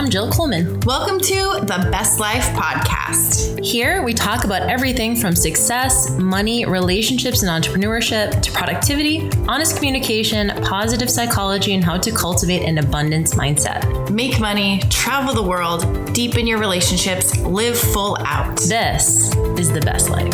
I'm Jill Coleman. Welcome to the Best Life Podcast. Here we talk about everything from success, money, relationships and entrepreneurship to productivity, honest communication, positive psychology, and how to cultivate an abundance mindset. Make money, travel the world, deepen your relationships, live full out. This is the best life.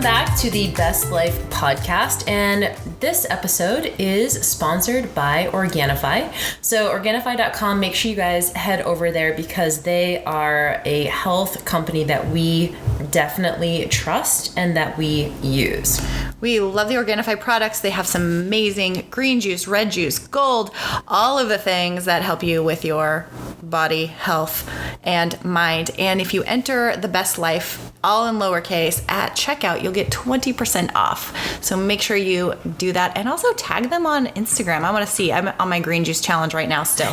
Back to the Best Life podcast, and this episode is sponsored by Organifi. So Organifi.com, make sure you guys head over there because they are a health company that we definitely trust and that we use. We love the Organifi products. They have some amazing green juice, red juice, gold, all of the things that help you with your body, health, and mind. And if you enter the Best Life, all in lowercase, at checkout, you'll get 20% off. So make sure you do that and also tag them on Instagram. I want to see. I'm on my green juice challenge right now still.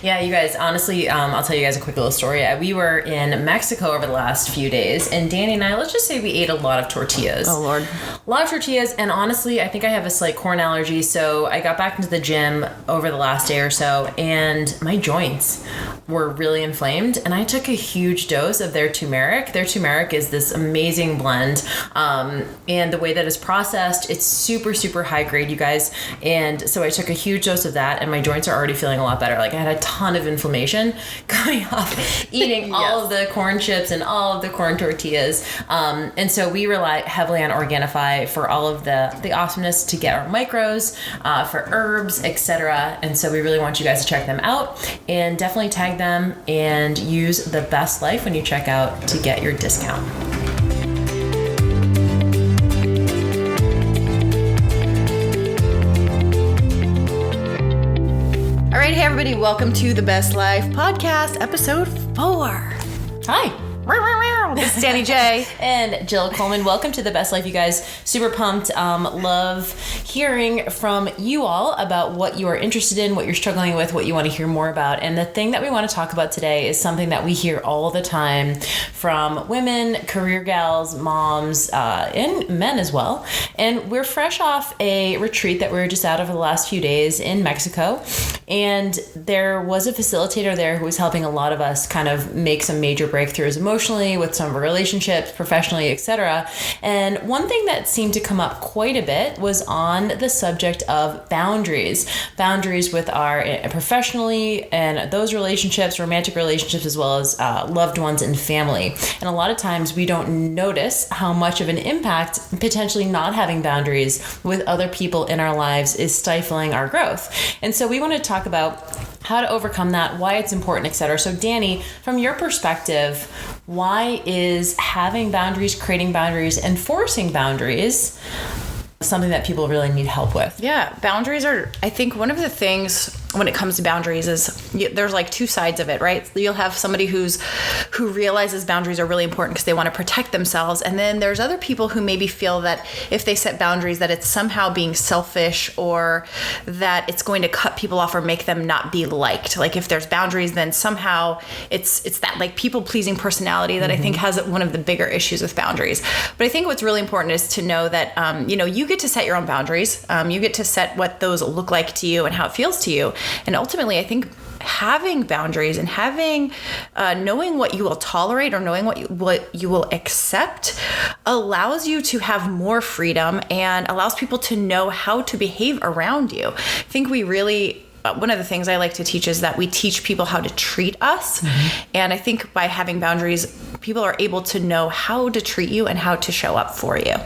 Yeah, you guys, honestly, I'll tell you guys a quick little story. We were in Mexico over the last few days, and Danny and I, let's just say we ate a lot of tortillas. Oh, Lord. A lot of tortillas, and honestly, I think I have a slight corn allergy, so I got back into the gym over the last day or so, and my joints were really inflamed, and I took a huge dose of their turmeric. Their turmeric is this amazing blend, and the way that it's processed, it's super, super high grade, you guys, and so I took a huge dose of that, and my joints are already feeling a lot better. Like, I had a ton of inflammation coming off eating all of the corn chips and all of the corn tortillas, and so we rely heavily on Organifi for all of the awesomeness to get our micros, for herbs, etc. And so we really want you guys to check them out and definitely tag them and use the Best Life when you check out to get your discount. All right, hey everybody, welcome to the Best Life Podcast, episode 4. Hi. This is Danny J. And Jill Coleman. Welcome to the Best Life, you guys. Super pumped. Love hearing from you all about what you are interested in, what you're struggling with, what you want to hear more about. And the thing that we want to talk about today is something that we hear all the time from women, career gals, moms, and men as well. And we're fresh off a retreat that we were just out of the last few days in Mexico. And there was a facilitator there who was helping a lot of us kind of make some major breakthroughs emotionally with some of our relationships, professionally, etc. And one thing that seemed to come up quite a bit was on the subject of boundaries with our professionally and those relationships, romantic relationships, as well as loved ones and family. And a lot of times we don't notice how much of an impact potentially not having boundaries with other people in our lives is stifling our growth. And so we want to talk about how to overcome that, why it's important, etc. So Danny, from your perspective, why is having boundaries, creating boundaries, enforcing boundaries something that people really need help with? Yeah, boundaries are, I think one of the things when it comes to boundaries is there's like two sides of it, right? You'll have somebody who realizes boundaries are really important because they want to protect themselves. And then there's other people who maybe feel that if they set boundaries that it's somehow being selfish or that it's going to cut people off or make them not be liked. Like if there's boundaries, then somehow it's that like people pleasing personality that I think has one of the bigger issues with boundaries. But I think what's really important is to know that, you get to set your own boundaries. You get to set what those look like to you and how it feels to you. And ultimately, I think having boundaries and having knowing what you will tolerate or knowing what you will accept allows you to have more freedom and allows people to know how to behave around you. I think we really one of the things I like to teach is that we teach people how to treat us. And I think by having boundaries, people are able to know how to treat you and how to show up for you.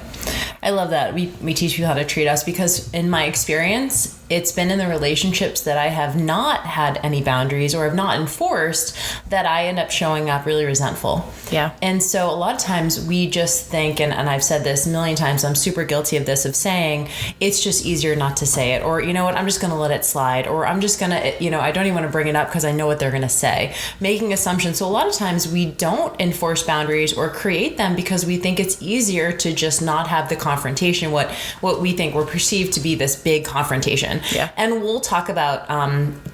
I love that. We teach people how to treat us because in my experience, it's been in the relationships that I have not had any boundaries or have not enforced that I end up showing up really resentful. Yeah. And so a lot of times we just think, and I've said this a million times, I'm super guilty of this, of saying it's just easier not to say it, or, you know what, I'm just going to let it slide, or I'm just going to, I don't even want to bring it up because I know what they're going to say. Making assumptions. So a lot of times we don't enforce boundaries or create them because we think it's easier to just not have the confrontation, what we think we're perceived to be this big confrontation. Yeah. And we'll talk about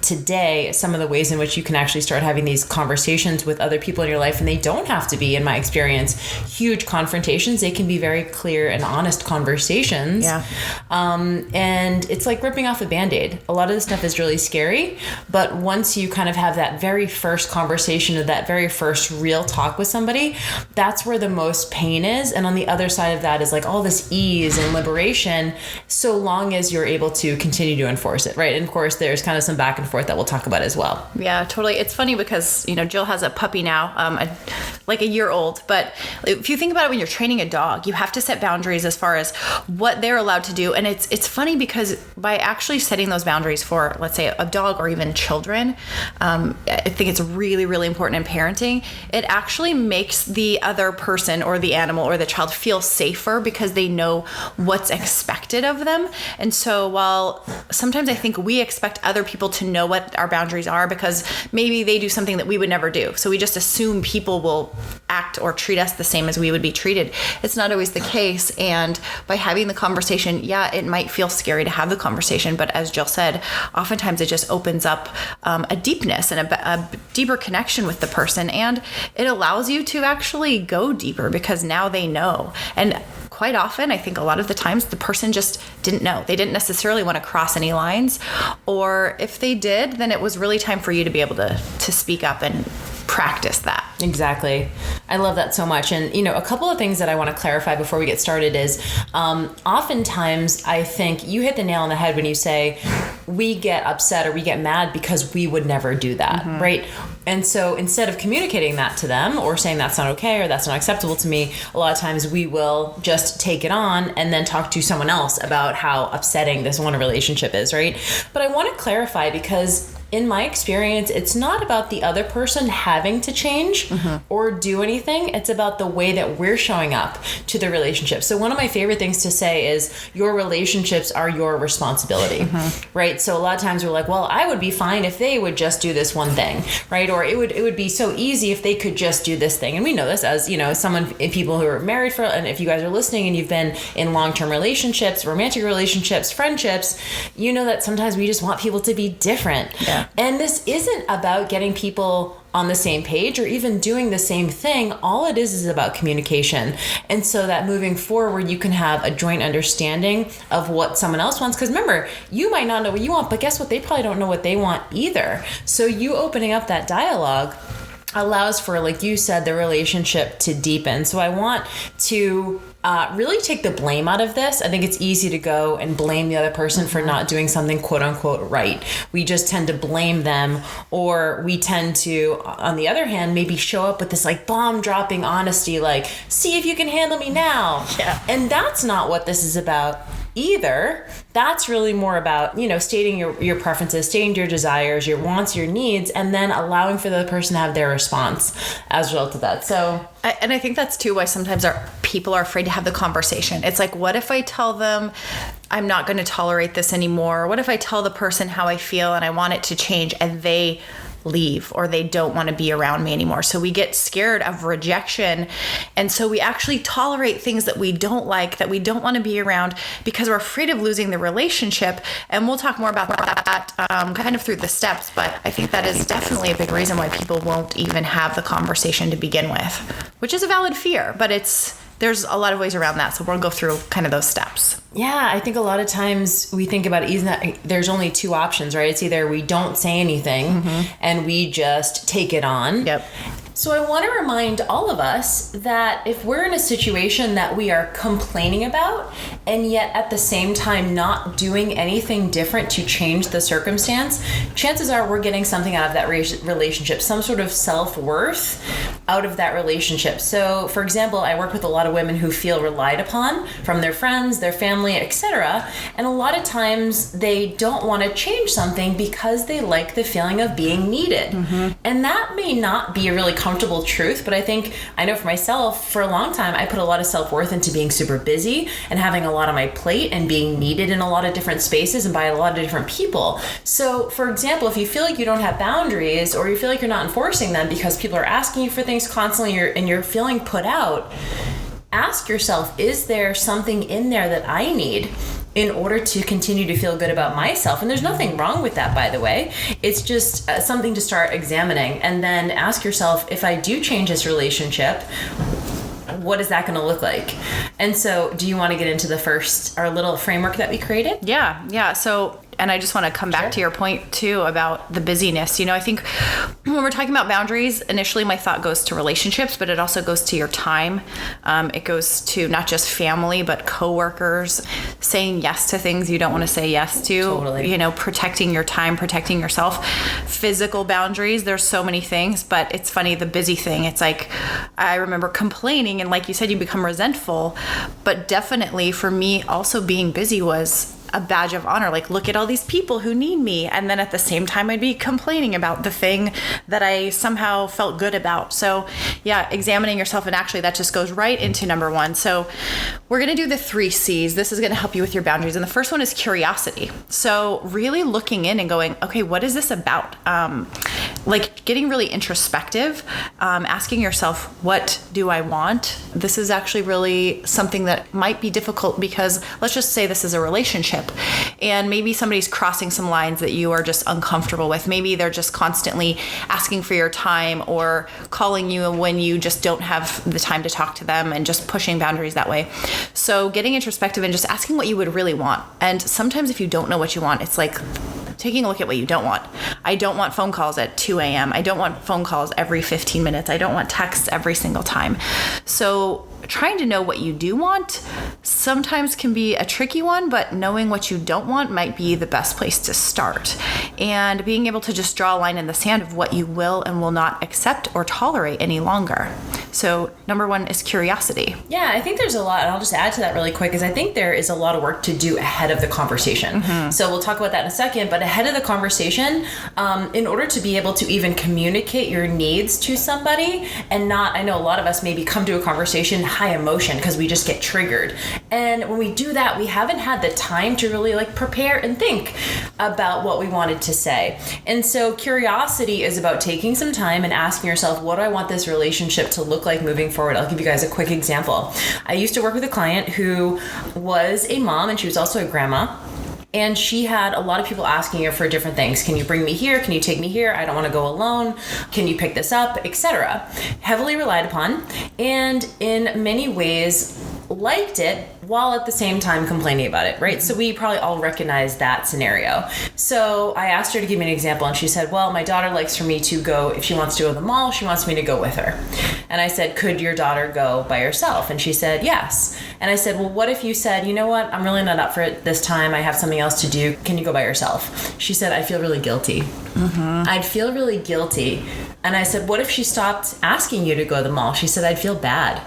today some of the ways in which you can actually start having these conversations with other people in your life. And they don't have to be, in my experience, huge confrontations. They can be very clear and honest conversations. Yeah. And it's like ripping off a Band-Aid. A lot of this stuff is really scary, but once you kind of have that very first conversation or that very first real talk with somebody, that's where the most pain is. And on the other side of that is like all this ease and liberation, so long as you're able to continue to enforce it, right? And of course, there's kind of some back and forth that we'll talk about as well. Yeah, totally. It's funny because, Jill has a puppy now, like a year old. But if you think about it, when you're training a dog, you have to set boundaries as far as what they're allowed to do. And it's funny because by actually setting those boundaries for, let's say, a dog or even children, I think it's really, really important in parenting. It actually makes the other person or the animal or the child feel safer because they know what's expected of them. And so while sometimes I think we expect other people to know what our boundaries are because maybe they do something that we would never do. So we just assume people will act or treat us the same as we would be treated. It's not always the case. And by having the conversation, yeah, it might feel scary to have the conversation. But as Jill said, oftentimes it just opens up a deepness and a deeper connection with the person. And it allows you to actually go deeper because now they know. And quite often, I think a lot of the times the person just didn't know. They didn't necessarily want to cross any lines. Or if they did, then it was really time for you to be able to speak up and practice that. Exactly. I love that so much. And, a couple of things that I want to clarify before we get started is oftentimes I think you hit the nail on the head when you say we get upset or we get mad because we would never do that, right? And so instead of communicating that to them or saying that's not okay or that's not acceptable to me, a lot of times we will just take it on and then talk to someone else about how upsetting this one relationship is, right? But I want to clarify because in my experience, it's not about the other person having to change or do anything. It's about the way that we're showing up to the relationship. So one of my favorite things to say is your relationships are your responsibility, right? So a lot of times we're like, well, I would be fine if they would just do this one thing, right? Or it would be so easy if they could just do this thing. And we know this as, people who are married for, and if you guys are listening and you've been in long-term relationships, romantic relationships, friendships, you know that sometimes we just want people to be different. Yeah. And this isn't about getting people on the same page or even doing the same thing. All it is about communication. And so that moving forward, you can have a joint understanding of what someone else wants. Because remember, you might not know what you want, but guess what? They probably don't know what they want either. So you opening up that dialogue allows for, like you said, the relationship to deepen. So I want to really take the blame out of this. I think it's easy to go and blame the other person for not doing something quote unquote right. We just tend to blame them, or we tend to, on the other hand, maybe show up with this like bomb dropping honesty, like, see if you can handle me now. Yeah. And that's not what this is about either. That's really more about, stating your preferences, stating your desires, your wants, your needs, and then allowing for the other person to have their response as a result of that. So, and I think that's too why sometimes people are afraid to have the conversation. It's like, what if I tell them I'm not going to tolerate this anymore? What if I tell the person how I feel and I want it to change and they leave or they don't want to be around me anymore? So we get scared of rejection. And so we actually tolerate things that we don't like, that we don't want to be around because we're afraid of losing the relationship. And we'll talk more about that kind of through the steps. But I think that is definitely a big reason why people won't even have the conversation to begin with, which is a valid fear, but there's a lot of ways around that. So we'll go through kind of those steps. Yeah, I think a lot of times we think about it, there's only two options, right? It's either we don't say anything and we just take it on. Yep. So I want to remind all of us that if we're in a situation that we are complaining about and yet at the same time not doing anything different to change the circumstance, chances are we're getting something out of that relationship, some sort of self-worth out of that relationship. So for example, I work with a lot of women who feel relied upon from their friends, their family, etc. And a lot of times they don't want to change something because they like the feeling of being needed. And that may not be a really comfortable truth, but I know for myself, for a long time, I put a lot of self-worth into being super busy and having a lot on my plate and being needed in a lot of different spaces and by a lot of different people. So for example, if you feel like you don't have boundaries or you feel like you're not enforcing them because people are asking you for things constantly and you're feeling put out, ask yourself, is there something in there that I need? in order to continue to feel good about myself. And there's nothing wrong with that, by the way. It's just something to start examining, and then ask yourself, if I do change this relationship, what is that going to look like? And so do you want to get into our little framework that we created? Yeah. So, and I just want to come back to your point too about the busyness. I think when we're talking about boundaries, initially my thought goes to relationships, but it also goes to your time. It goes to not just family, but coworkers, saying yes to things you don't want to say yes to, Totally. Protecting your time, protecting yourself, physical boundaries. There's so many things, but it's funny, the busy thing. It's like, I remember complaining, and like you said, you become resentful, but definitely for me, also being busy was a badge of honor. Like, look at all these people who need me. And then at the same time, I'd be complaining about the thing that I somehow felt good about. So yeah, examining yourself. And actually that just goes right into number 1. So we're going to do the 3 C's. This is going to help you with your boundaries. And the first one is curiosity. So really looking in and going, okay, what is this about? Like getting really introspective, asking yourself, what do I want? This is actually really something that might be difficult, because let's just say this is a relationship, and maybe somebody's crossing some lines that you are just uncomfortable with. Maybe they're just constantly asking for your time or calling you when you just don't have the time to talk to them, and just pushing boundaries that way. So getting introspective and just asking what you would really want. And sometimes if you don't know what you want, it's like taking a look at what you don't want. I don't want phone calls at 2 a.m. I don't want phone calls every 15 minutes. I don't want texts every single time. So trying to know what you do want sometimes can be a tricky one, but knowing what you don't want might be the best place to start. And being able to just draw a line in the sand of what you will and will not accept or tolerate any longer. So number 1 is curiosity. Yeah, I think there's a lot, and I'll just add to that really quick, is I think there is a lot of work to do ahead of the conversation. So we'll talk about that in a second, but ahead of the conversation, in order to be able to even communicate your needs to somebody, and not, I know a lot of us maybe come to a conversation high emotion because we just get triggered. And when we do that, we haven't had the time to really prepare and think about what we wanted to say. And so curiosity is about taking some time and asking yourself, what do I want this relationship to look like moving forward? I'll give you guys a quick example. I used to work with a client who was a mom, and she was also a grandma. And she had a lot of people asking her for different things. Can you bring me here? Can you take me here? I don't want to go alone. Can you pick this up? Etc. Heavily relied upon, and in many ways liked it, while at the same time complaining about it, right? So we probably all recognize that scenario. So I asked her to give me an example, and she said, well, my daughter likes for me to go, if she wants to go to the mall, she wants me to go with her. And I said, could your daughter go by herself? And she said, yes. And I said, well, what if you said, you know what, I'm really not up for it this time. I have something else to do. Can you go by yourself? She said, I feel really guilty. I'd feel really guilty. And I said, what if she stopped asking you to go to the mall? She said, I'd feel bad.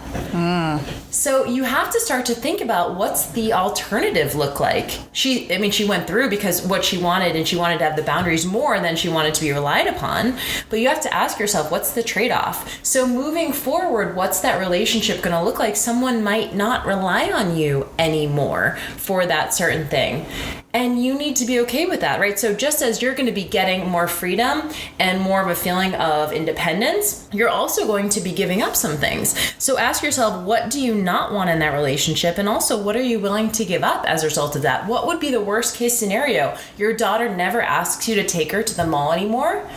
So you have to start to think about, what's the alternative look like? She went through because what she wanted, and she wanted to have the boundaries more than she wanted to be relied upon. But you have to ask yourself, what's the trade-off? So moving forward, what's that relationship going to look like? Someone might not rely on you anymore for that certain thing. And you need to be okay with that, right? So just as you're going to be getting more freedom and more of a feeling of independence, you're also going to be giving up some things. So ask yourself, what do you not want in that relationship? And also, what are you willing to give up as a result of that? What would be the worst case scenario? Your daughter never asks you to take her to the mall anymore.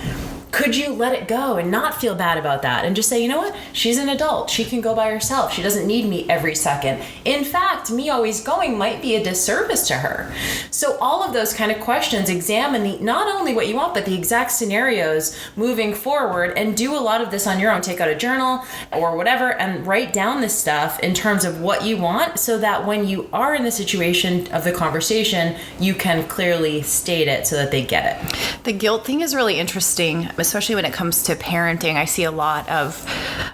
Could you let it go and not feel bad about that, and just say, you know what? She's an adult. She can go by herself. She doesn't need me every second. In fact, me always going might be a disservice to her. So all of those kind of questions, examine not only what you want, but the exact scenarios moving forward, and do a lot of this on your own. Take out a journal or whatever and write down this stuff in terms of what you want, so that when you are in the situation of the conversation, you can clearly state it so that they get it. The guilt thing is really interesting, especially when it comes to parenting. I see a lot of,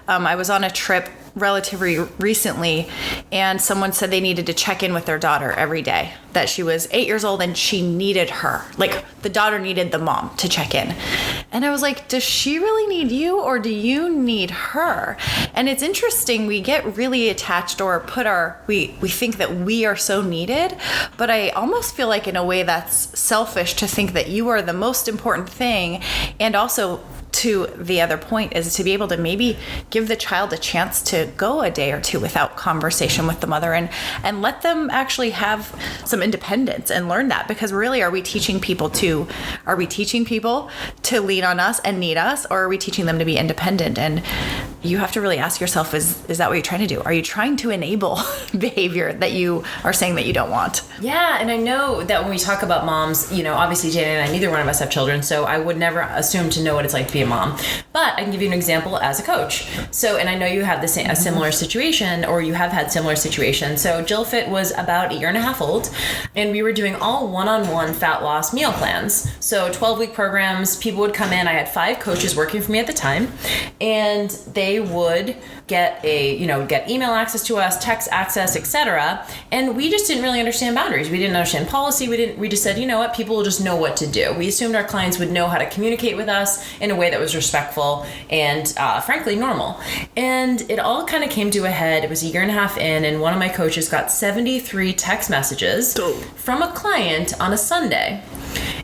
I was on a trip relatively recently, and someone said they needed to check in with their daughter every day, that she was 8 years old and she needed her. Like, the daughter needed the mom to check in. And I was like, does she really need you, or do you need her? And it's interesting, we get really attached, or we think that we are so needed, but I almost feel like in a way that's selfish to think that you are the most important thing, and also to the other point is to be able to maybe give the child a chance to go a day or two without conversation with the mother and let them actually have some independence and learn that. Because really, are we teaching people to lean on us and need us, or are we teaching them to be independent? And you have to really ask yourself, is that what you're trying to do? Are you trying to enable behavior that you are saying that you don't want? Yeah, and I know that when we talk about moms, obviously Jana and I, neither one of us have children, so I would never assume to know what it's like to be a mom. But I can give you an example as a coach. So, and I know you have a similar situation, or you have had similar situations. So Jill Fit was about 1.5 years old, and we were doing all one-on-one fat loss meal plans. So 12-week programs, people would come in. I had 5 coaches working for me at the time, and they would get email access to us, text access, etc. And we just didn't really understand boundaries. We didn't understand policy. We just said, you know what, people will just know what to do. We assumed our clients would know how to communicate with us in a way that was respectful and frankly normal. And it all kind of came to a head. It was 1.5 years in, and one of my coaches got 73 text messages from a client on a Sunday.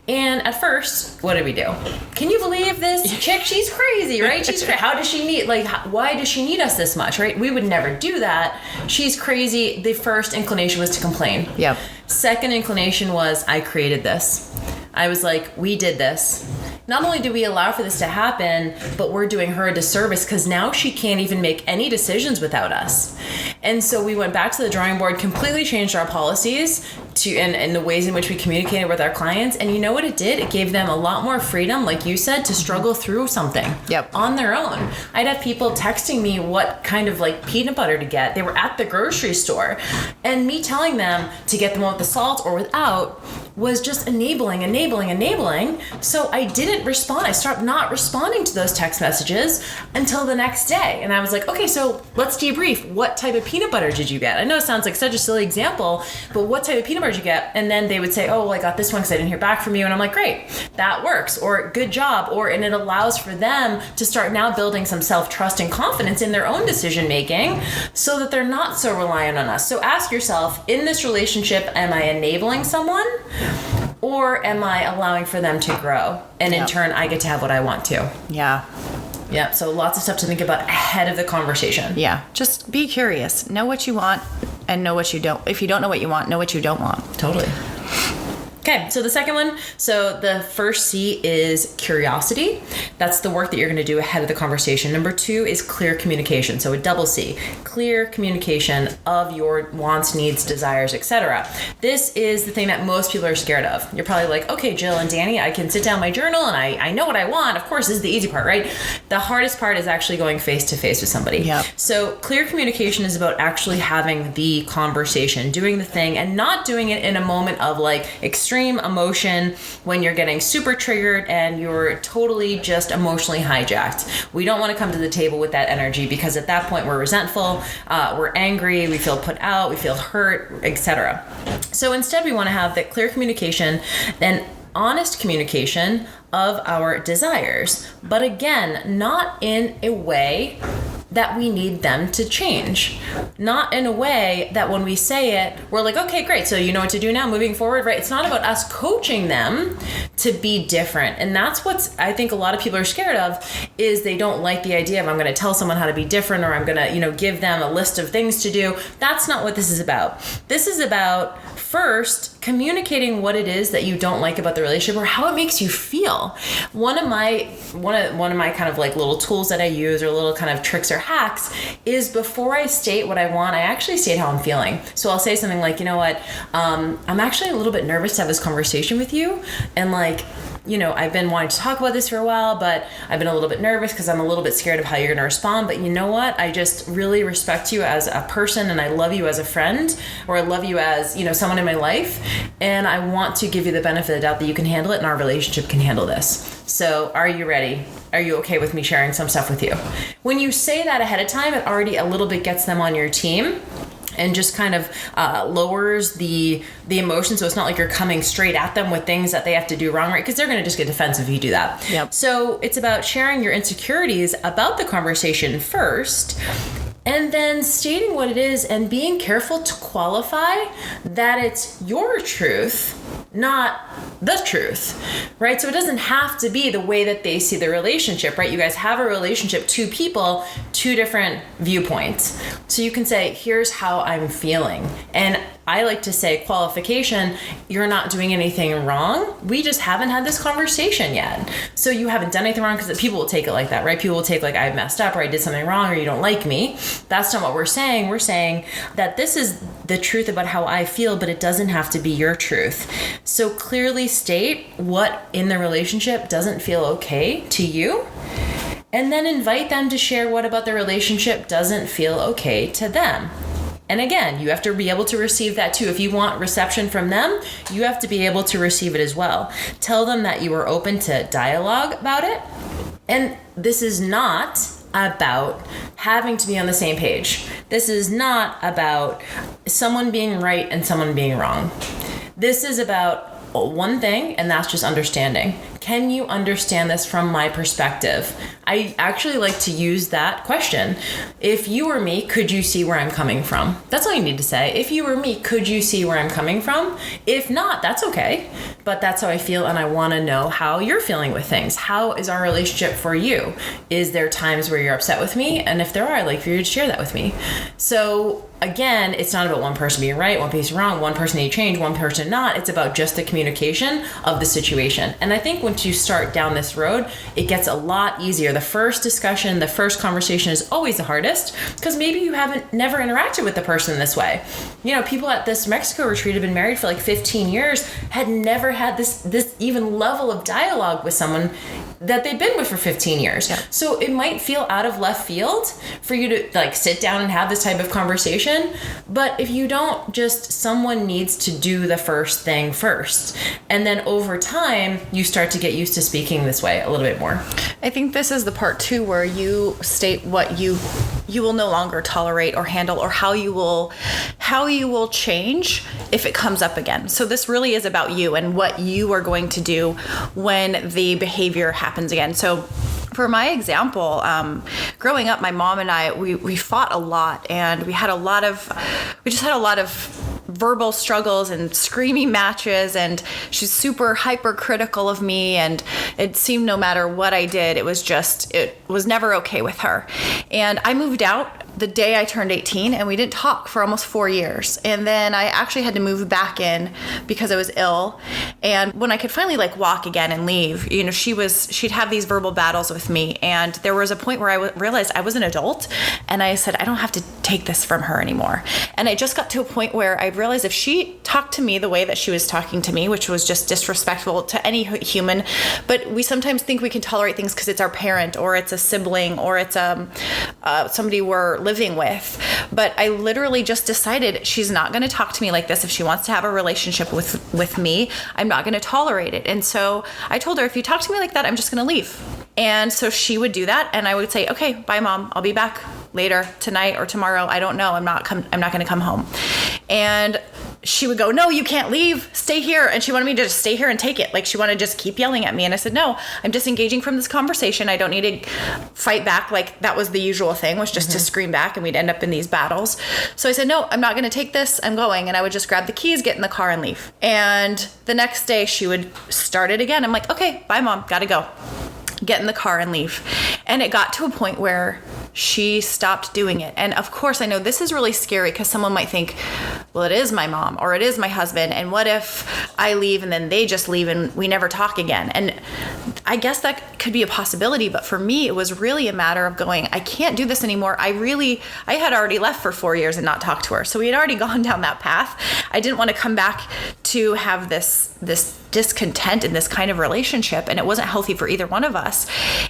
And at first, what did we do? Can you believe this chick? She's crazy, right? How does she need, why does she need us this much, right? We would never do that. She's crazy. The first inclination was to complain. Yep. Second inclination was, I created this. I was like, we did this. Not only do we allow for this to happen, but we're doing her a disservice because now she can't even make any decisions without us. And so we went back to the drawing board, completely changed our policies and the ways in which we communicated with our clients. And you know what it did? It gave them a lot more freedom, like you said, to struggle through something on their own. I'd have people texting me what kind of peanut butter to get. They were at the grocery store, and me telling them to get the one with the salt or without was just enabling. So I didn't respond. I stopped not responding to those text messages until the next day. And I was like, okay, so let's debrief. What type of peanut butter did you get? I know it sounds like such a silly example, but what type of peanut butter did you get? And then they would say, oh, well, I got this one because I didn't hear back from you. And I'm like, great, that works. Or good job. And it allows for them to start now building some self-trust and confidence in their own decision making so that they're not so reliant on us. So ask yourself, in this relationship, am I enabling someone? Or am I allowing for them to grow? And in turn, I get to have what I want to. Yeah. Yeah. So lots of stuff to think about ahead of the conversation. Yeah. Just be curious. Know what you want and know what you don't. If you don't know what you want, know what you don't want. Totally. Okay, so the second one, so the first C is curiosity. That's the work that you're going to do ahead of the conversation. Number 2 is clear communication. So a double C, clear communication of your wants, needs, desires, etc. This is the thing that most people are scared of. You're probably like, okay, Jill and Danny, I can sit down my journal and I know what I want. Of course, this is the easy part, right? The hardest part is actually going face to face with somebody. Yep. So clear communication is about actually having the conversation, doing the thing, and not doing it in a moment of extreme emotion when you're getting super triggered and you're totally just emotionally hijacked. We don't want to come to the table with that energy because at that point we're resentful, we're angry, we feel put out, we feel hurt, etc. So instead we want to have that clear communication and honest communication of our desires, but again, not in a way that we need them to change. Not in a way that when we say it, we're like, okay, great, so you know what to do now moving forward, right? It's not about us coaching them to be different. And that's what's, I think a lot of people are scared of, is they don't like the idea of I'm going to tell someone how to be different, or I'm going to, give them a list of things to do. That's not what this is about. This is about first communicating what it is that you don't like about the relationship or how it makes you feel. One of my kind of little tools that I use, or little kind of tricks or hacks, is before I state what I want, I actually state how I'm feeling. So I'll say something like, you know what, I'm actually a little bit nervous to have this conversation with you, and I've been wanting to talk about this for a while, but I've been a little bit nervous because I'm a little bit scared of how you're going to respond. But you know what? I just really respect you as a person, and I love you as a friend, or I love you as, someone in my life. And I want to give you the benefit of the doubt that you can handle it and our relationship can handle this. So are you ready? Are you okay with me sharing some stuff with you? When you say that ahead of time, it already a little bit gets them on your team and just kind of lowers the emotion. So it's not like you're coming straight at them with things that they have to do wrong, right? Because they're going to just get defensive if you do that. Yep. So it's about sharing your insecurities about the conversation first, and then stating what it is and being careful to qualify that it's your truth, not the truth, right? So it doesn't have to be the way that they see the relationship, right? You guys have a relationship, two people, two different viewpoints. So you can say, here's how I'm feeling. And I like to say qualification, you're not doing anything wrong. We just haven't had this conversation yet. So you haven't done anything wrong, because people will take it like that, right? People will take like, I messed up, or I did something wrong, or you don't like me. That's not what we're saying. We're saying that this is the truth about how I feel, but it doesn't have to be your truth. So clearly state what in the relationship doesn't feel okay to you, and then invite them to share what about the relationship doesn't feel okay to them. And again, you have to be able to receive that too. If you want reception from them, you have to be able to receive it as well. Tell them that you are open to dialogue about it. And this is not about having to be on the same page. This is not about someone being right and someone being wrong. This is about one thing, and that's just understanding. Can you understand this from my perspective? I actually like to use that question. If you were me, could you see where I'm coming from? That's all you need to say. If you were me, could you see where I'm coming from? If not, that's okay. But that's how I feel, and I want to know how you're feeling with things. How is our relationship for you? Is there times where you're upset with me? And if there are, I'd like for you to share that with me. So again, it's not about one person being right, one person wrong, one person need change, one person not. It's about just the communication of the situation. And I think once you start down this road, it gets a lot easier. The first discussion, the first conversation is always the hardest, because maybe you haven't never interacted with the person this way. You know, people at this Mexico retreat have been married for like 15 years, had never had this even level of dialogue with someone that they've been with for 15 years. Yeah. So it might feel out of left field for you to like sit down and have this type of conversation. But if you don't, just someone needs to do the first thing first. And then over time, you start to get used to speaking this way a little bit more. I think this is the part too where you state what you will no longer tolerate or handle, or how you will change if it comes up again. So this really is about you and what you are going to do when the behavior happens again. So for my example, growing up, my mom and I, we fought a lot, and we just had a lot of verbal struggles and screaming matches, and she's super hypercritical of me, and it seemed no matter what I did, it was never okay with her. And I moved out the day I turned 18, and we didn't talk for almost 4 years. And then I actually had to move back in because I was ill. And when I could finally like walk again and leave, you know, she'd have these verbal battles with me. And there was a point where I realized I was an adult, and I said, I don't have to take this from her anymore. And it just got to a point where I realized if she talked to me the way that she was talking to me, which was just disrespectful to any human, but we sometimes think we can tolerate things because it's our parent, or it's a sibling, or it's somebody we're living with. But I literally just decided she's not going to talk to me like this. If she wants to have a relationship with me, I'm not going to tolerate it. And so I told her, if you talk to me like that, I'm just going to leave. And so she would do that, and I would say, okay, bye mom, I'll be back later tonight or tomorrow. I don't know. I'm not going to come home. And she would go, no, you can't leave. Stay here. And she wanted me to just stay here and take it. Like, she wanted to just keep yelling at me. And I said, no, I'm disengaging from this conversation. I don't need to fight back. Like, that was the usual thing, was just to scream back, and we'd end up in these battles. So I said, no, I'm not going to take this. I'm going. And I would just grab the keys, get in the car, and leave. And the next day she would start it again. I'm like, okay, bye mom, gotta go. Get in the car and leave. And it got to a point where she stopped doing it. And of course, I know this is really scary, because someone might think, well, it is my mom, or it is my husband, and what if I leave and then they just leave and we never talk again? And I guess that could be a possibility, but for me, it was really a matter of going, I can't do this anymore. I had already left for 4 years and not talked to her. So we had already gone down that path. I didn't want to come back to have this discontent in this kind of relationship, and it wasn't healthy for either one of us.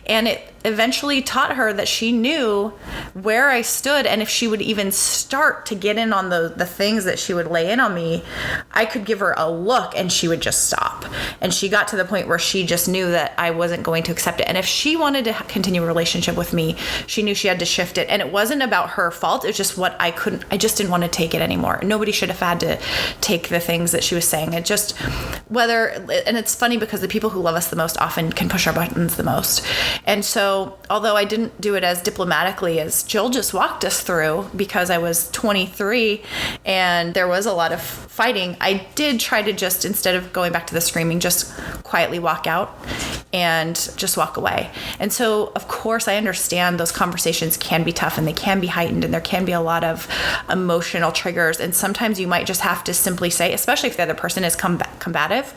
And it eventually taught her that she knew where I stood, and if she would even start to get in on the things that she would lay in on me, I could give her a look and she would just stop. And she got to the point where she just knew that I wasn't going to accept it. And if she wanted to continue a relationship with me, she knew she had to shift it. And it wasn't about her fault. It was just I just didn't want to take it anymore. Nobody should have had to take the things that she was saying. It just, whether and it's funny because the people who love us the most often can push our buttons the most. And so, although I didn't do it as diplomatically as Jill just walked us through, because I was 23 and there was a lot of fighting, I did try to just, instead of going back to the screaming, just quietly walk out and just walk away. And so, of course, I understand those conversations can be tough and they can be heightened and there can be a lot of emotional triggers. And sometimes you might just have to simply say, especially if the other person is combative,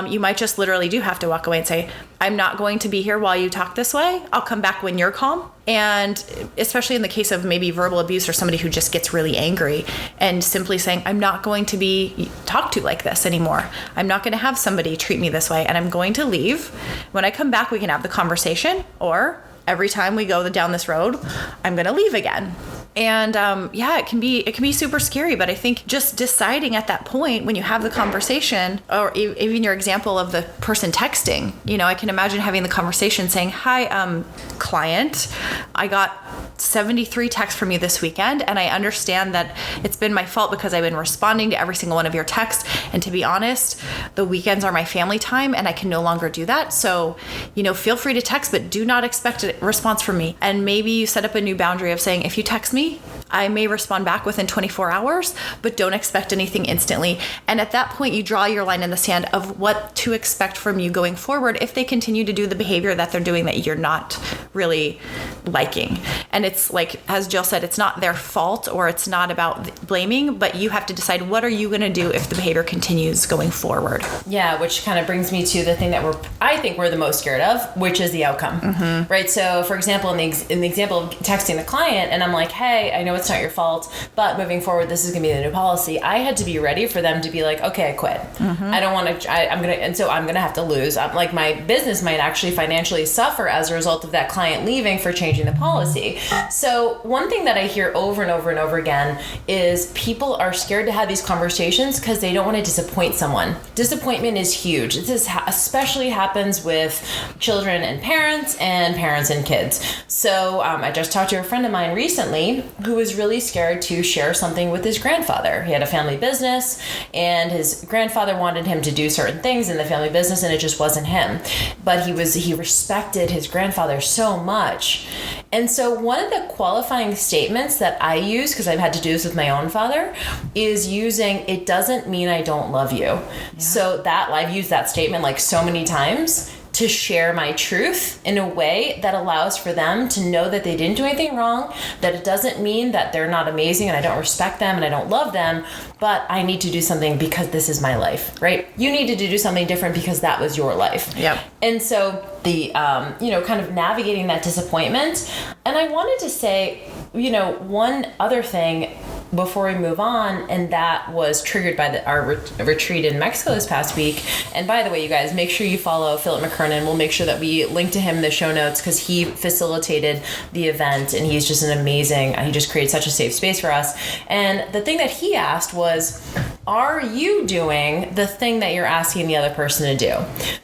you might just literally do have to walk away and say, I'm not going to be here while you talk this way. I'll come back when you're calm. And especially in the case of maybe verbal abuse or somebody who just gets really angry, and simply saying, I'm not going to be talked to like this anymore. I'm not going to have somebody treat me this way, and I'm going to leave. When I come back, we can have the conversation, or every time we go down this road, I'm going to leave again. And it can be super scary, but I think just deciding at that point when you have the conversation, or even your example of the person texting, I can imagine having the conversation saying, hi, client, I got 73 texts from you this weekend, and I understand that it's been my fault because I've been responding to every single one of your texts. And to be honest, the weekends are my family time and I can no longer do that. So, feel free to text, but do not expect a response from me. And maybe you set up a new boundary of saying, if you text me, I may respond back within 24 hours, but don't expect anything instantly. And at that point, you draw your line in the sand of what to expect from you going forward if they continue to do the behavior that they're doing that you're not really liking. And it's like, as Jill said, it's not their fault, or it's not about blaming, but you have to decide, what are you going to do if the behavior continues going forward? Yeah, which kind of brings me to the thing that I think we're the most scared of, which is the outcome, right? So, for example, in the example of texting the client, and I'm like, hey, I know it's not your fault, but moving forward, this is going to be the new policy. I had to be ready for them to be like, okay, I quit. I don't want to, and so I'm going to have to lose. Like, my business might actually financially suffer as a result of that client leaving for changing the policy. So one thing that I hear over and over and over again is people are scared to have these conversations because they don't want to disappoint someone. Disappointment is huge. This especially happens with children and parents and kids. So I just talked to a friend of mine recently who was really scared to share something with his grandfather. He had a family business, and his grandfather wanted him to do certain things in the family business, and it just wasn't him. But he respected his grandfather so much. And so one of the qualifying statements that I use, because I've had to do this with my own father, is using, it doesn't mean I don't love you. Yeah. So I've used that statement like so many times to share my truth in a way that allows for them to know that they didn't do anything wrong, that it doesn't mean that they're not amazing and I don't respect them and I don't love them, but I need to do something because this is my life, right? You needed to do something different because that was your life. Yep. And so the, kind of navigating that disappointment. And I wanted to say, one other thing before we move on, and that was triggered by our retreat in Mexico this past week. And by the way, you guys, make sure you follow Philip McKernan. We'll make sure that we link to him in the show notes, because he facilitated the event, and he's just he just created such a safe space for us. And the thing that he asked was, are you doing the thing that you're asking the other person to do?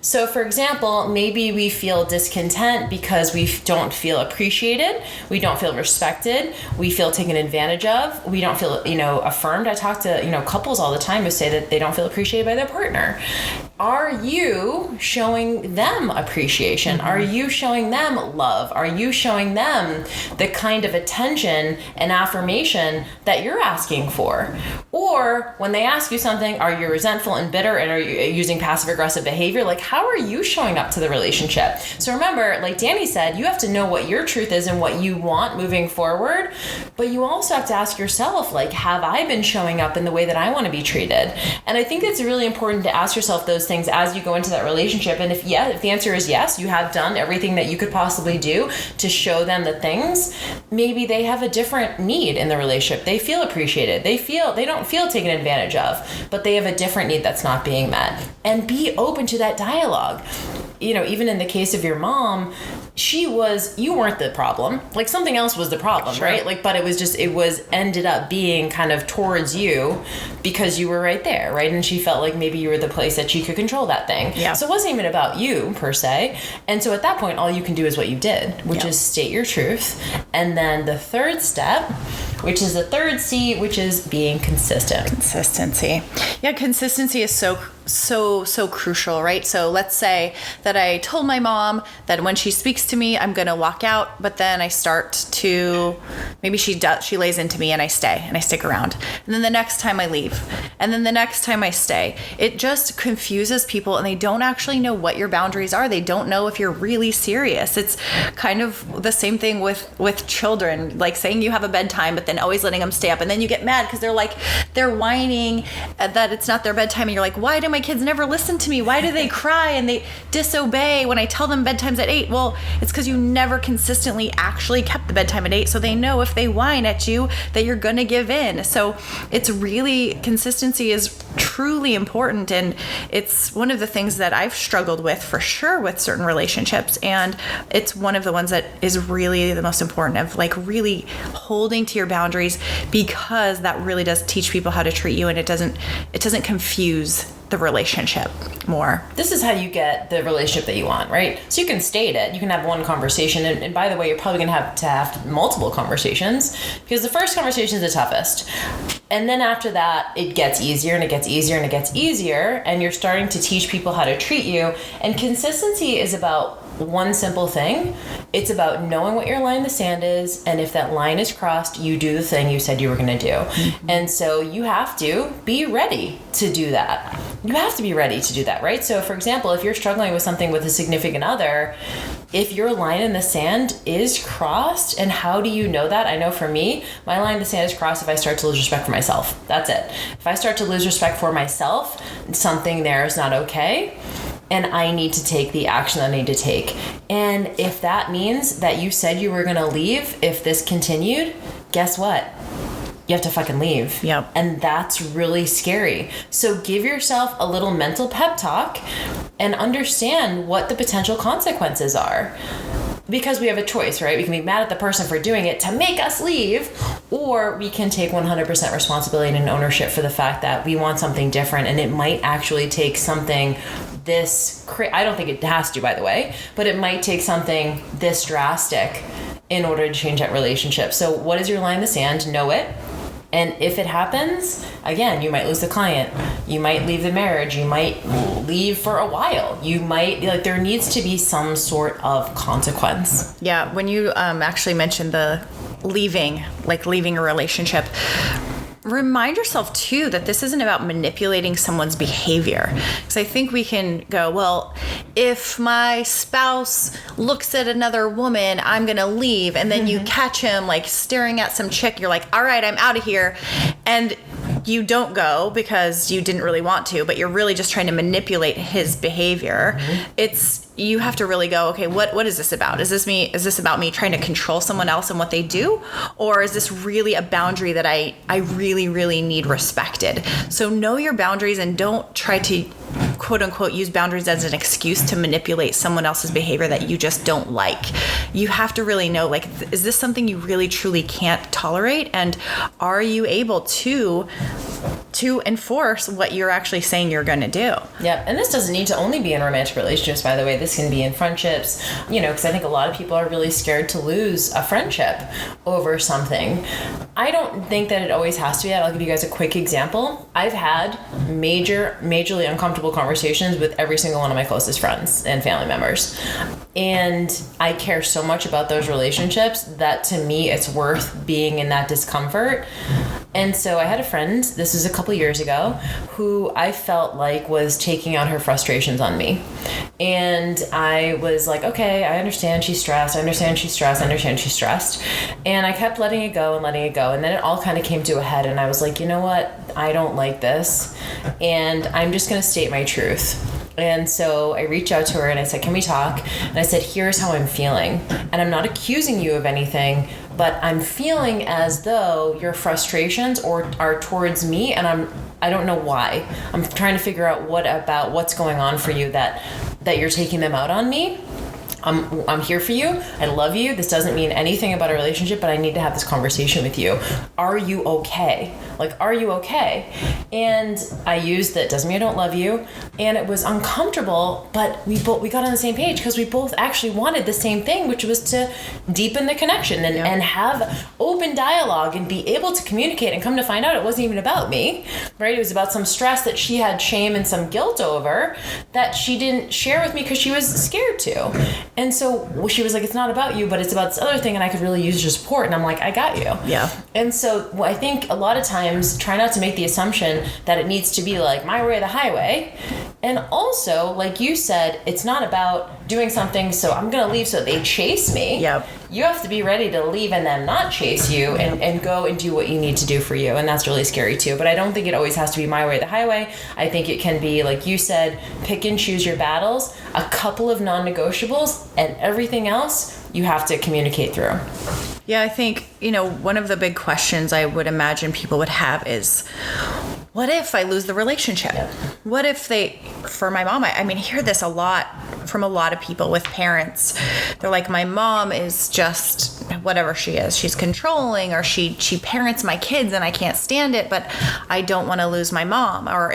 So for example, maybe we feel discontent because we don't feel appreciated, we don't feel respected, we feel taken advantage of, we don't feel, affirmed. I talk to, couples all the time who say that they don't feel appreciated by their partner. Are you showing them appreciation? Are you showing them love? Are you showing them the kind of attention and affirmation that you're asking for? Or when they ask you something, are you resentful and bitter, and are you using passive aggressive behavior? Like, how are you showing up to the relationship? So remember, like Danny said, you have to know what your truth is and what you want moving forward, but you also have to ask yourself, like, have I been showing up in the way that I want to be treated? And I think it's really important to ask yourself those things as you go into that relationship. And if the answer is yes, you have done everything that you could possibly do to show them the things, maybe they have a different need in the relationship. They feel appreciated. They don't feel taken advantage of, but they have a different need that's not being met. And be open to that dialogue. Even in the case of your mom, you weren't the problem. Like, something else was the problem, sure, right? Like, but it was ended up being kind of towards you because you were right there, right? And she felt like maybe you were the place that she could control that thing. Yeah. So it wasn't even about you per se. And so at that point, all you can do is what you did, which is state your truth. And then the third step, which is the third C, which is being consistent. Consistency. Yeah, consistency is so so crucial, right? So let's say that I told my mom that when she speaks to me, I'm going to walk out, but then I start to, maybe she lays into me and I stick around. And then the next time I leave, and then the next time I stay. It just confuses people, and they don't actually know what your boundaries are. They don't know if you're really serious. It's kind of the same thing with children, like saying you have a bedtime, but then always letting them stay up. And then you get mad because they're whining that it's not their bedtime. And you're like, why do my kids never listen to me? Why do they cry and they disobey when I tell them bedtime's at 8? Well, it's because you never consistently actually kept the bedtime at 8. So they know if they whine at you that you're going to give in. So it's really, consistency is truly important. And it's one of the things that I've struggled with for sure with certain relationships. And it's one of the ones that is really the most important, of like really holding to your boundaries, because that really does teach people how to treat you, and it doesn't confuse the relationship more. This is how you get the relationship that you want, right? So you can state it. You can have one conversation. And by the way, you're probably going to have multiple conversations, because the first conversation is the toughest. And then after that, it gets easier and it gets easier and it gets easier. And you're starting to teach people how to treat you. And consistency is about one simple thing. It's about knowing what your line in the sand is, and if that line is crossed, you do the thing you said you were going to do. Mm-hmm. And so you have to be ready to do that. You have to be ready to do that, right? So for example, if you're struggling with something with a significant other, if your line in the sand is crossed, and how do you know that? I know for me, my line in the sand is crossed if I start to lose respect for myself. That's it. If I start to lose respect for myself, something there is not okay. And I need to take the action I need to take. And if that means that you said you were going to leave, if this continued, guess what? You have to fucking leave. Yep. And that's really scary. So give yourself a little mental pep talk and understand what the potential consequences are. Because we have a choice, right? We can be mad at the person for doing it to make us leave, or we can take 100% responsibility and ownership for the fact that we want something different, and it might actually take something I don't think it has to, by the way, but it might take something this drastic in order to change that relationship. So what is your line in the sand? Know it. And if it happens, again, you might lose the client. You might leave the marriage. You might leave for a while. You might, there needs to be some sort of consequence. Yeah, when you actually mentioned the leaving a relationship, remind yourself too that this isn't about manipulating someone's behavior. Because I think we can go, well, if my spouse looks at another woman, I'm going to leave. And then you catch him like staring at some chick. You're like, all right, I'm out of here. And you don't go because you didn't really want to, but you're really just trying to manipulate his behavior. You have to really go, okay, what is this about? Is this about me trying to control someone else and what they do? Or is this really a boundary that I really, really need respected? So know your boundaries, and don't try to quote unquote use boundaries as an excuse to manipulate someone else's behavior that you just don't like. You have to really know, like, is this something you really truly can't tolerate? And are you able to enforce what you're actually saying you're going to do? Yeah, and this doesn't need to only be in romantic relationships, by the way. This can be in friendships, because I think a lot of people are really scared to lose a friendship over something. I don't think that it always has to be that. I'll give you guys a quick example. I've had majorly uncomfortable conversations with every single one of my closest friends and family members. And I care so much about those relationships that to me it's worth being in that discomfort. And so I had a friend, this was a couple years ago, who I felt like was taking out her frustrations on me. And I was like, okay, I understand she's stressed. And I kept letting it go. And then it all kind of came to a head. And I was like, you know what? I don't like this. And I'm just going to state my truth. And so I reached out to her and I said, can we talk? And I said, here's how I'm feeling. And I'm not accusing you of anything, but I'm feeling as though your frustrations are towards me, and I don't know why. I'm trying to figure out what's going on for you that you're taking them out on me. I'm here for you. I love you. This doesn't mean anything about a relationship, but I need to have this conversation with you. Are you okay? Like, are you okay? And I used that doesn't mean I don't love you. And it was uncomfortable, but we got on the same page because we both actually wanted the same thing, which was to deepen the connection and have open dialogue and be able to communicate. And come to find out, it wasn't even about me, right? It was about some stress that she had shame and some guilt over that she didn't share with me because she was scared to. And so she was like, it's not about you, but it's about this other thing, and I could really use your support. And I'm like, I got you. Yeah. And so I think a lot of times try not to make the assumption that it needs to be like my way or the highway. And also, like you said, it's not about doing something so I'm going to leave so they chase me. Yep. You have to be ready to leave and them not chase you and go and do what you need to do for you. And that's really scary too. But I don't think it always has to be my way or the highway. I think it can be, like you said, pick and choose your battles, a couple of non-negotiables, and everything else you have to communicate through. Yeah, I think, one of the big questions I would imagine people would have is, what if I lose the relationship? Yeah. What if for my mom, I hear this a lot from a lot of people with parents. They're like, my mom is just whatever she is. She's controlling, or she parents my kids and I can't stand it, but I don't want to lose my mom, or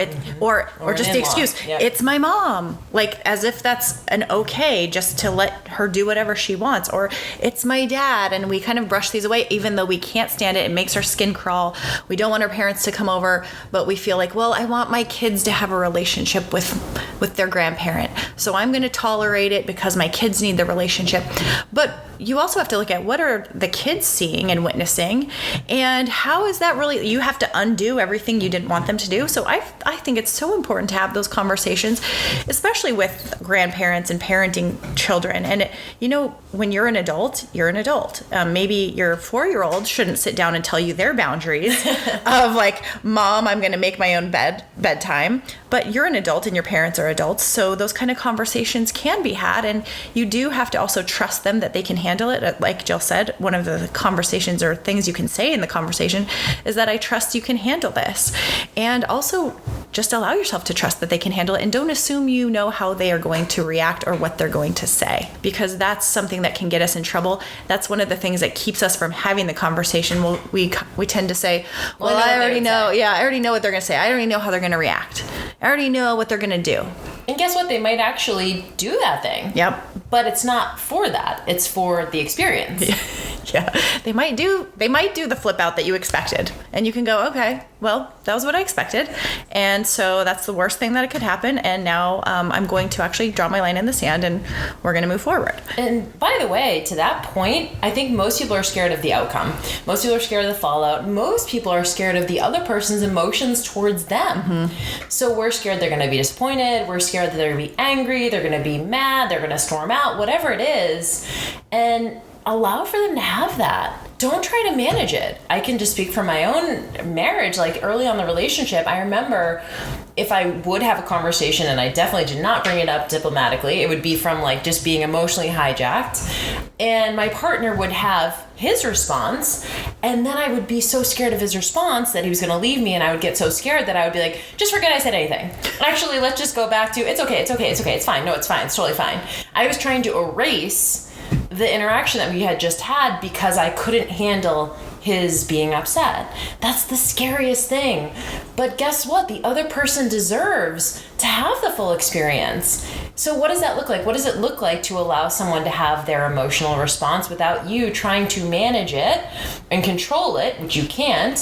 just the excuse, it's my mom. Like, as if that's an okay just to let her do whatever she wants, or it's my dad, and we kind of brush these away even though we can't stand it. It makes our skin crawl. We don't want our parents to come over, but we feel like, well, I want my kids to have a relationship with their grandparent, so I'm going to tolerate it because my kids need the relationship. But you also have to look at what are the kids seeing and witnessing, and how is that really, you have to undo everything you didn't want them to do. So I think it's so important to have those conversations, especially with grandparents and parenting children. And when you're an adult, you're an adult. Maybe your 4-year-old shouldn't sit down and tell you their boundaries of like, Mom, I'm going to make my own bedtime. But you're an adult and your parents are adults, so those kind of conversations can be had, and you do have to also trust them that they can handle it. Like Jill said, one of the conversations or things you can say in the conversation is that I trust you can handle this. And also just allow yourself to trust that they can handle it, and don't assume you know how they are going to react or what they're going to say, because that's something that can get us in trouble. That's one of the things that keeps us from having the conversation. Well, we tend to say, well, I already know. Yeah, I already know what they're going to say. I already know how they're going to react. I already know what they're going to do. And guess what? They might actually do that thing. Yep. But it's not for that. It's for the experience. Yeah. They might do the flip out that you expected. And you can go, okay, well, that was what I expected. And so that's the worst thing that could happen. And now I'm going to actually draw my line in the sand, and we're going to move forward. And by the way, to that point, I think most people are scared of the outcome. Most people are scared of the fallout. Most people are scared of the other person's emotions towards them. Mm-hmm. So we're scared they're going to be disappointed. We're scared that they're going to be angry. They're going to be mad. They're going to storm out, whatever it is. And allow for them to have that. Don't try to manage it. I can just speak from my own marriage. Like, early on in the relationship, I remember if I would have a conversation, and I definitely did not bring it up diplomatically, it would be from like just being emotionally hijacked. And my partner would have his response, and then I would be so scared of his response that he was going to leave me, and I would get so scared that I would be like, just forget I said anything. Actually, let's just go back to, it's okay, it's fine. No, it's fine. It's totally fine. I was trying to erase the interaction that we had just had because I couldn't handle his being upset. That's the scariest thing. But guess what? The other person deserves to have the full experience. So what does that look like? What does it look like to allow someone to have their emotional response without you trying to manage it and control it, which you can't?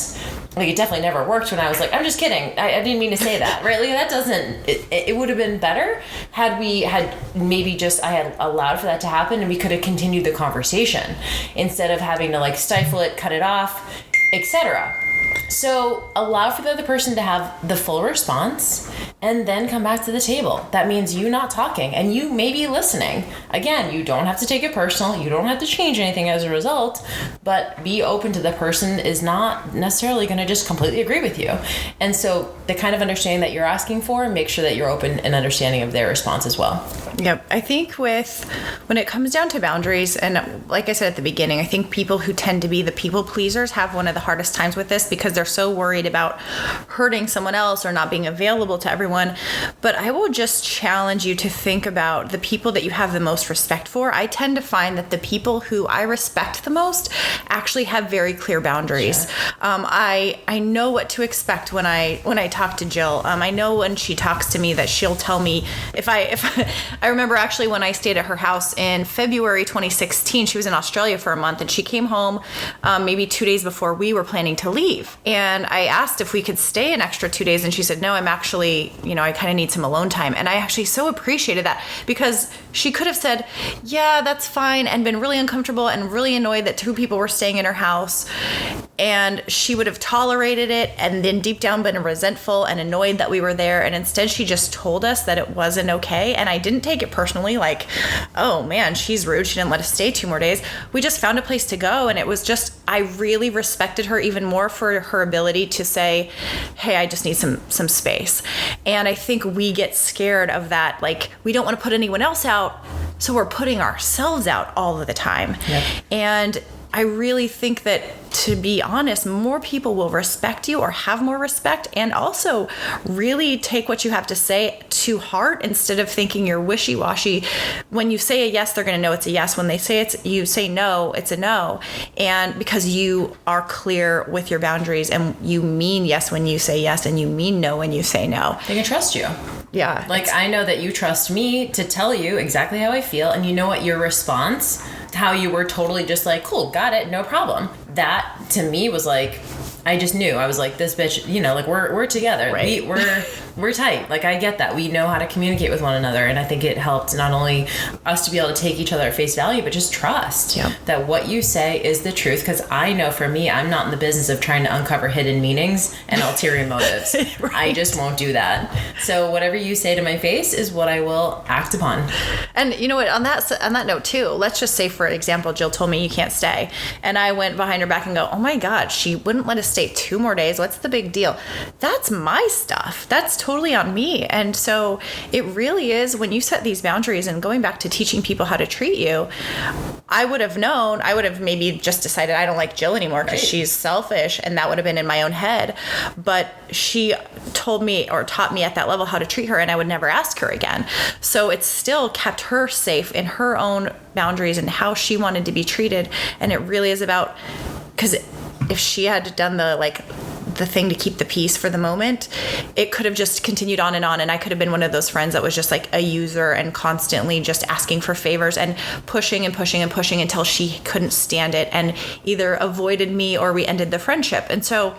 Like, it definitely never worked when I was like, I'm just kidding. I didn't mean to say that, right? Like, that doesn't, it would have been better had we had maybe just, I had allowed for that to happen and we could have continued the conversation instead of having to like stifle it, cut it off, etc. So allow for the other person to have the full response and then come back to the table. That means you not talking and you maybe listening. Again, you don't have to take it personal. You don't have to change anything as a result, but be open to the person is not necessarily going to just completely agree with you. And so the kind of understanding that you're asking for, make sure that you're open and understanding of their response as well. Yep. I think when it comes down to boundaries, and like I said at the beginning, I think people who tend to be the people pleasers have one of the hardest times with this because they're so worried about hurting someone else or not being available to to everyone, but I will just challenge you to think about the people that you have the most respect for. I tend to find that the people who I respect the most actually have very clear boundaries. Sure. I know what to expect when I talk to Jill. I know when she talks to me that she'll tell me if I remember actually when I stayed at her house in February 2016. She was in Australia for a month, and she came home maybe 2 days before we were planning to leave. And I asked if we could stay an extra 2 days, and she said, no, I'm actually, I kind of need some alone time. And I actually so appreciated that, because she could have said, yeah, that's fine, and been really uncomfortable and really annoyed that 2 people were staying in her house. And she would have tolerated it and then deep down been resentful and annoyed that we were there. And instead she just told us that it wasn't okay. And I didn't take it personally, like, oh man, she's rude, she didn't let us stay 2 more days. We just found a place to go, and it was just, I really respected her even more for her ability to say, hey, I just need some space. And I think we get scared of that, like, we don't want to put anyone else out, so we're putting ourselves out all of the time. Yep. And I really think that, to be honest, more people will respect you or have more respect, and also really take what you have to say to heart instead of thinking you're wishy-washy. When you say a yes, they're going to know it's a yes. When they say you say no, it's a no. And because you are clear with your boundaries, and you mean yes when you say yes, and you mean no when you say no. They can trust you. Yeah. Like, I know that you trust me to tell you exactly how I feel, and you know what, your response, how you were totally just like, cool, got it, no problem. That to me was like, I just knew. I was like, this bitch, like, we're together. Right. We're tight. Like, I get that. We know how to communicate with one another. And I think it helped not only us to be able to take each other at face value, but just trust that what you say is the truth. Because I know for me, I'm not in the business of trying to uncover hidden meanings and ulterior motives. Right. I just won't do that. So whatever you say to my face is what I will act upon. And you know what, on that note too, let's just say, for example, Jill told me you can't stay. And I went behind her back and go, oh my God, she wouldn't let us stay 2 more days. What's the big deal? That's my stuff. That's totally on me. And so it really is, when you set these boundaries, and going back to teaching people how to treat you, I would have maybe just decided I don't like Jill anymore because she's selfish, and that would have been in my own head. But she told me, or taught me at that level, how to treat her, and I would never ask her again. So it still kept her safe in her own boundaries and how she wanted to be treated. And it really is about, because if she had done the thing to keep the peace for the moment, it could have just continued on, and I could have been one of those friends that was just like a user and constantly just asking for favors and pushing and pushing and pushing until she couldn't stand it and either avoided me or we ended the friendship. And so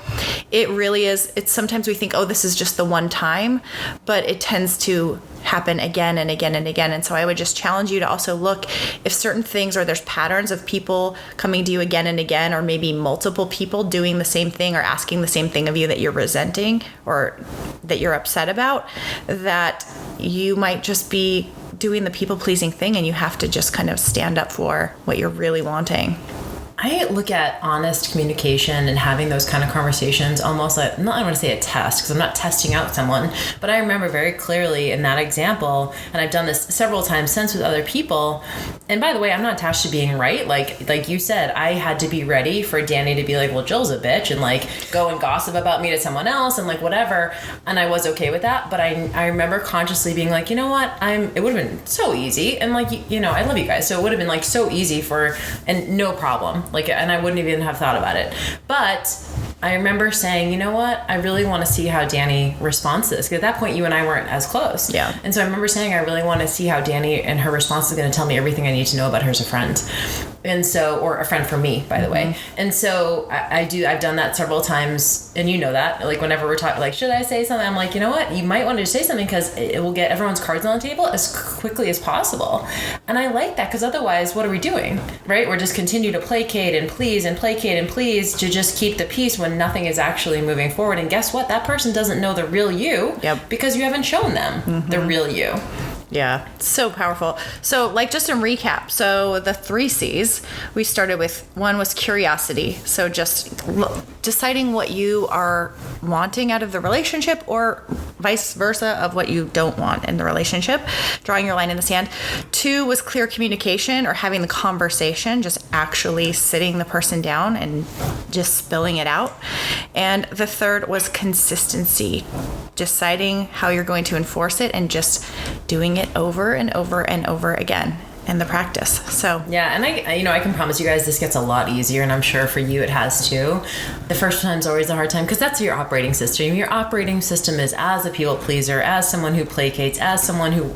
it really is, it's sometimes we think, oh, this is just the one time, but it tends to happen again and again and again. And so I would just challenge you to also look if certain things, or there's patterns of people coming to you again and again, or maybe multiple people doing the same thing or asking the same thing of you that you're resenting or that you're upset about, that you might just be doing the people-pleasing thing, and you have to just kind of stand up for what you're really wanting. I look at honest communication and having those kind of conversations almost like, not I want to say a test, because I'm not testing out someone, but I remember very clearly in that example, and I've done this several times since with other people. And by the way, I'm not attached to being right. Like you said, I had to be ready for Danny to be like, well, Jill's a bitch, and like go and gossip about me to someone else and like whatever. And I was okay with that. But I remember consciously being like, you know what? It would have been so easy. And like, I love you guys. So it would have been like so easy and no problem. And I wouldn't even have thought about it. But I remember saying, you know what? I really want to see how Danny responds to this. Because at that point, you and I weren't as close. Yeah. And so I remember saying, I really want to see how Danny and her response is going to tell me everything I need to know about her as a friend. And so, or a friend for me, by the way. And so I've done that several times. And you know that, like whenever we're talking, like, should I say something? I'm like, you know what? You might want to say something because it will get everyone's cards on the table as quickly as possible. And I like that, because otherwise, what are we doing? Right? We're just continue to placate and please and placate and please to just keep the peace when nothing is actually moving forward. And guess what? That person doesn't know the real you because you haven't shown them the real you. Yeah, so powerful. So like just in recap, so the 3 C's we started with, one was curiosity. So just deciding what you are wanting out of the relationship, or vice versa of what you don't want in the relationship, drawing your line in the sand. 2 was clear communication, or having the conversation, just actually sitting the person down and just spilling it out. And the 3rd was consistency, deciding how you're going to enforce it and just doing it over and over and over again in the practice. So yeah, and I can promise you guys this gets a lot easier, and I'm sure for you it has too. The first time's always a hard time because that's your operating system. Your operating system is as a people pleaser, as someone who placates, as someone who,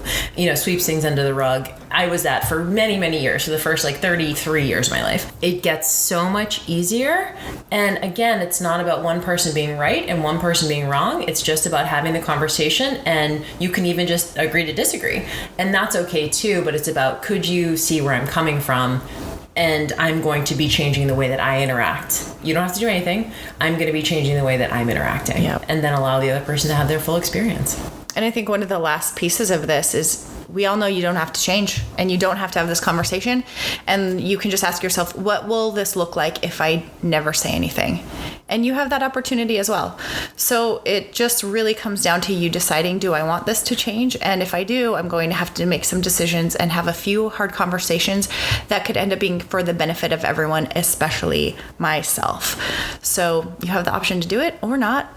sweeps things under the rug. I was that for many, many years, for the first 33 years of my life. It gets so much easier. And again, it's not about one person being right and one person being wrong. It's just about having the conversation, and you can even just agree to disagree. And that's okay too, but it's about, could you see where I'm coming from? And I'm going to be changing the way that I interact. You don't have to do anything. I'm going to be changing the way that I'm interacting. Yep. And then allow the other person to have their full experience. And I think one of the last pieces of this is, we all know you don't have to change, and you don't have to have this conversation. And you can just ask yourself, what will this look like if I never say anything? And you have that opportunity as well. So it just really comes down to you deciding, do I want this to change? And if I do, I'm going to have to make some decisions and have a few hard conversations that could end up being for the benefit of everyone, especially myself. So you have the option to do it or not.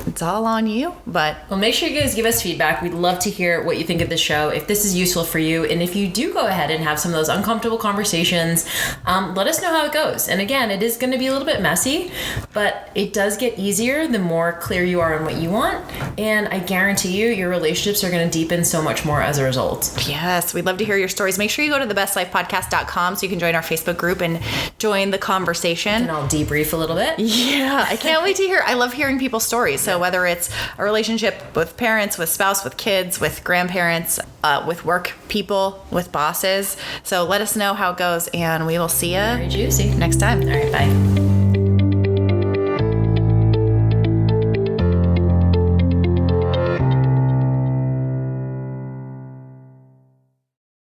It's all on you, but... Well, make sure you guys give us feedback. We'd love to hear what you think of the show, if this is useful for you. And if you do go ahead and have some of those uncomfortable conversations, let us know how it goes. And again, it is going to be a little bit messy, but it does get easier the more clear you are on what you want. And I guarantee you, your relationships are going to deepen so much more as a result. Yes, we'd love to hear your stories. Make sure you go to thebestlifepodcast.com so you can join our Facebook group and join the conversation. And I'll debrief a little bit. Yeah, I can't wait to hear. I love hearing people's stories. So whether it's a relationship with parents, with spouse, with kids, with grandparents, with work people, with bosses. So let us know how it goes, and we will see you Very juicy. next time. All right, bye.